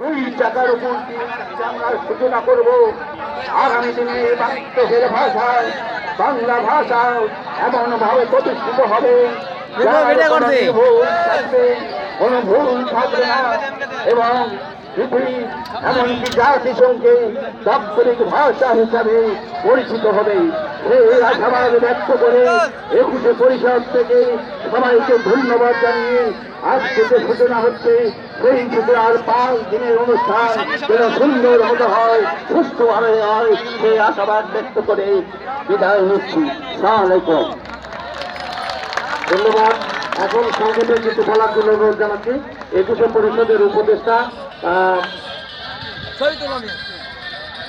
দুই টাকার উপর আমরা সূচনা করব আগামী দিনে বাস্তবের ভাষায় বাংলা ভাষা এমন ভাবে প্রতিষ্ঠিত হবে কোনো ভুল থাকবে না এবং পৃথিবী এমনকি জাতিসংঘে দাপ্তরিক ভাষা হিসাবে পরিচিত হবে এই আশাবাদ ব্যক্ত করে 21শে পরিষদ থেকে সবাইকে ধন্যবাদ জানিয়ে আজ থেকে সূচনা হচ্ছে সেই সূচনার 5 দিনের অনুষ্ঠান যেন সুন্দর মতো হয় সুস্থভাবে হয় সেই আশাবাদ ব্যক্ত করে বিদায় নিচ্ছি। আসসালামু আলাইকুম। ধন্যবাদ। এখন সংক্ষেপে কিছু বলার জন্য অনুরোধ জানাচ্ছি 21শে পরিষদের উপদেষ্টা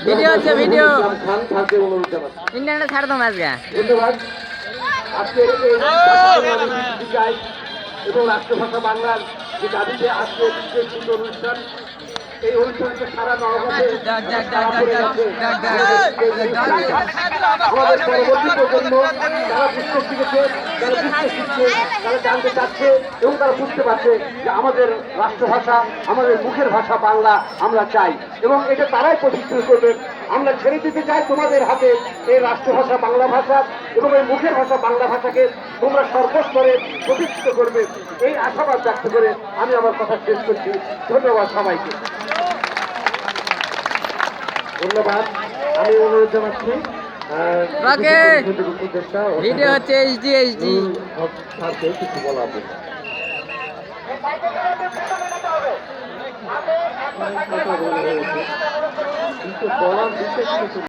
ভিডিও হচ্ছে ভিডিও খান থাকে অনুরোধ জানাচ্ছি। ইন্টারনেট ছাড় দাও আজকে। ধন্যবাদ। আজকের এই চাই এবং রাষ্ট্রভাষা বাংলার যে দাবিতে আজকে যে অনুষ্ঠান এই অনুষ্ঠানকে সারা নগরে আমাদের পরবর্তী প্রজন্ম যারা পুস্তক শিখেছে যারা পুস্তক শিখছে তারা জানতে চাচ্ছে এবং তারা বুঝতে পারছে যে আমাদের রাষ্ট্রভাষা আমাদের মুখের ভাষা বাংলা আমরা চাই এবং এটা তারাই প্রতিষ্ঠিত করবে। আমরা ছেড়ে দিতে চাই তোমাদের হাতে এই রাষ্ট্রভাষা বাংলা ভাষা এবং এই মুখের ভাষা বাংলা ভাষাকে তোমরা সর্বস্তরে প্রতিষ্ঠিত করবে এই আশাবাদ ব্যক্ত করে আমি আমার কথা শেষ করছি। ধন্যবাদ সবাইকে। ধন্যবাদ। আমি অনুরোধ জানাচ্ছি ভিডিও হচ্ছে এইচডি কিছু বলা কিন্তু বলার বিশেষ কিছু